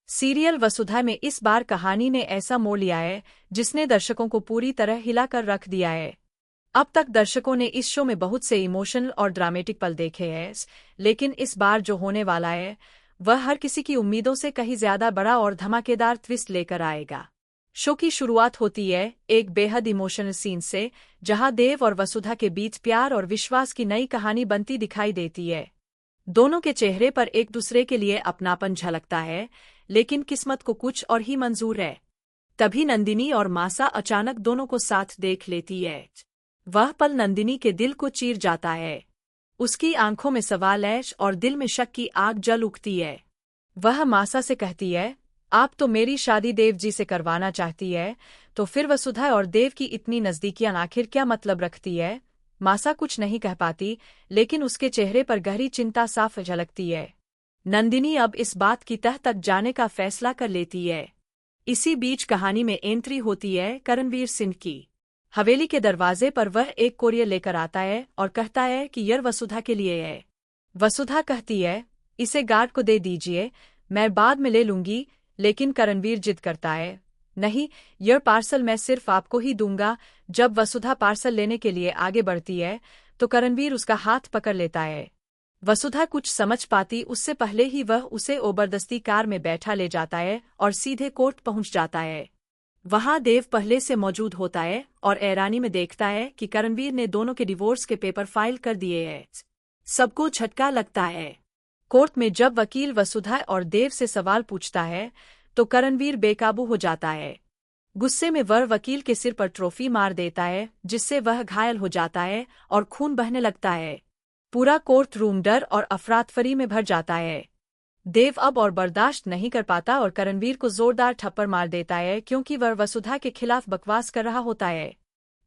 Serial वसुधा में इस बार कहानी ने ऐसा मोड़ लिया है जिसने दर्शकों को पूरी तरह हिलाकर रख दिया है। अब तक दर्शकों ने इस शो में बहुत से इमोशनल और ड्रामेटिक पल देखे हैं, लेकिन इस बार जो होने वाला है वह हर किसी की उम्मीदों से कहीं ज्यादा बड़ा और धमाकेदार ट्विस्ट लेकर आएगा। शो की शुरुआत होती है एक बेहद इमोशनल सीन से, जहां देव और वसुधा के बीच प्यार और विश्वास की नई कहानी बनती दिखाई देती है। दोनों के चेहरे पर एक दूसरे के लिए अपनापन झलकता है, लेकिन किस्मत को कुछ और ही मंजूर है। तभी नंदिनी और मासा अचानक दोनों को साथ देख लेती है। वह पल नंदिनी के दिल को चीर जाता है। उसकी आंखों में सवाल ऐश और दिल में शक की आग जल उठती है। वह मासा से कहती है, आप तो मेरी शादी देव जी से करवाना चाहती है, तो फिर वसुधा और देव की इतनी नजदीकियां आखिर क्या मतलब रखती है। मासा कुछ नहीं कह पाती, लेकिन उसके चेहरे पर गहरी चिंता साफ झलकती है। नंदिनी अब इस बात की तह तक जाने का फैसला कर लेती है। इसी बीच कहानी में एंट्री होती है करणवीर सिंह की। हवेली के दरवाजे पर वह एक कोरियर लेकर आता है और कहता है कि यह वसुधा के लिए है। वसुधा कहती है, इसे गार्ड को दे दीजिए, मैं बाद में ले लूंगी, लेकिन करणवीर जिद करता है, नहीं, यह पार्सल मैं सिर्फ आपको ही दूंगा। जब वसुधा पार्सल लेने के लिए आगे बढ़ती है तो करणवीर उसका हाथ पकड़ लेता है। वसुधा कुछ समझ पाती उससे पहले ही वह उसे जबरदस्ती कार में बैठा ले जाता है और सीधे कोर्ट पहुंच जाता है। वहां देव पहले से मौजूद होता है और ऐरानी में देखता है कि करणवीर ने दोनों के डिवोर्स के पेपर फाइल कर दिए हैं। सबको झटका लगता है। कोर्ट में जब वकील वसुधा और देव से सवाल पूछता है तो करणवीर बेकाबू हो जाता है। गुस्से में वह वकील के सिर पर ट्रॉफी मार देता है, जिससे वह घायल हो जाता है और खून बहने लगता है। पूरा कोर्ट रूम डर और अफरातफरी में भर जाता है। देव अब और बर्दाश्त नहीं कर पाता और करणवीर को जोरदार थप्पड़ मार देता है, क्योंकि वह वसुधा के खिलाफ बकवास कर रहा होता है।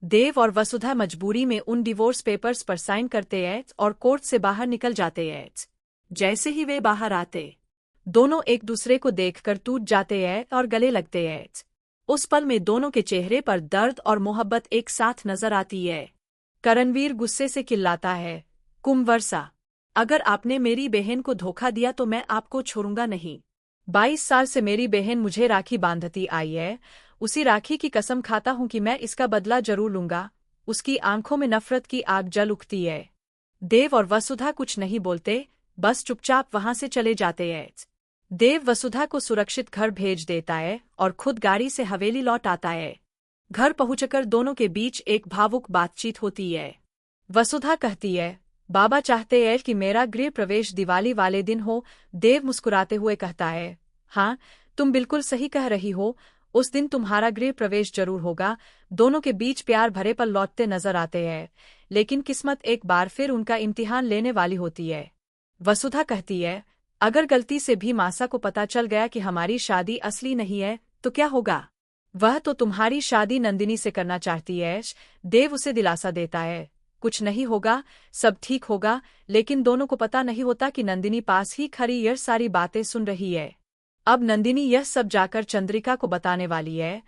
देव और वसुधा मजबूरी में उन डिवोर्स पेपर्स पर साइन करते हैं और कोर्ट से बाहर निकल जाते हैं। जैसे ही वे बाहर आते, दोनों एक दूसरे को देखकर टूट जाते हैं और गले लगते हैं। उस पल में दोनों के चेहरे पर दर्द और मोहब्बत एक साथ नजर आती है। करणवीर गुस्से से चिल्लाता है, कुमवर्सा, अगर आपने मेरी बहन को धोखा दिया तो मैं आपको छोड़ूंगा नहीं। 22 साल से मेरी बहन मुझे राखी बांधती आई है, उसी राखी की कसम खाता हूं कि मैं इसका बदला जरूर लूंगा। उसकी आंखों में नफरत की आग जल उठती है। देव और वसुधा कुछ नहीं बोलते, बस चुपचाप वहां से चले जाते हैं। देव वसुधा को सुरक्षित घर भेज देता है और खुद गाड़ी से हवेली लौट आता है। घर पहुंचकर दोनों के बीच एक भावुक बातचीत होती है। वसुधा कहती है, बाबा चाहते हैं कि मेरा गृह प्रवेश दिवाली वाले दिन हो। देव मुस्कुराते हुए कहता है, हाँ, तुम बिल्कुल सही कह रही हो, उस दिन तुम्हारा गृह प्रवेश जरूर होगा। दोनों के बीच प्यार भरे पल लौटते नजर आते हैं, लेकिन किस्मत एक बार फिर उनका इम्तिहान लेने वाली होती है। वसुधा कहती है, अगर गलती से भी मासा को पता चल गया कि हमारी शादी असली नहीं है तो क्या होगा। वह तो तुम्हारी शादी नंदिनी से करना चाहती है। देव उसे दिलासा देता है, कुछ नहीं होगा, सब ठीक होगा, लेकिन दोनों को पता नहीं होता कि नंदिनी पास ही खड़ी यह सारी बातें सुन रही है। अब नंदिनी यह सब जाकर चंद्रिका को बताने वाली है,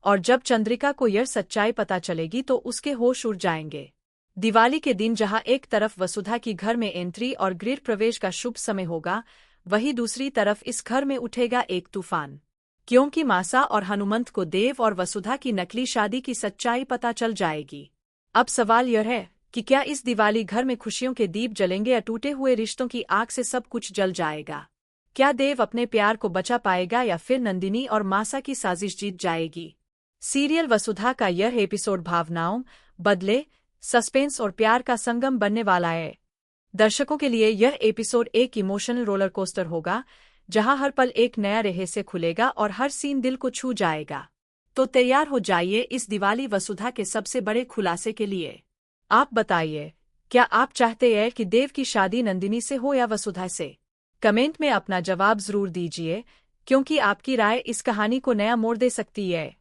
और जब चंद्रिका को यह सच्चाई पता चलेगी तो उसके होश उड़ जाएंगे। दिवाली के दिन जहां एक तरफ वसुधा की घर में एंट्री और गृह प्रवेश का शुभ समय होगा, वहीं दूसरी तरफ इस घर में उठेगा एक तूफान, क्योंकि मासा और हनुमंत को देव और वसुधा की नकली शादी की सच्चाई पता चल जाएगी। अब सवाल यह है कि क्या इस दिवाली घर में खुशियों के दीप जलेंगे या टूटे हुए रिश्तों की आग से सब कुछ जल जाएगा। क्या देव अपने प्यार को बचा पाएगा या फिर नंदिनी और मासा की साजिश जीत जाएगी। सीरियल वसुधा का यह एपिसोड भावनाओं, बदले, सस्पेंस और प्यार का संगम बनने वाला है। दर्शकों के लिए यह एपिसोड एक इमोशनल रोलर कोस्टर होगा, जहां हर पल एक नया रहस्य खुलेगा और हर सीन दिल को छू जाएगा। तो तैयार हो जाइए इस दिवाली वसुधा के सबसे बड़े खुलासे के लिए। आप बताइए, क्या आप चाहते हैं कि देव की शादी नंदिनी से हो या वसुधा से। कमेंट में अपना जवाब जरूर दीजिए, क्योंकि आपकी राय इस कहानी को नया मोड़ दे सकती है।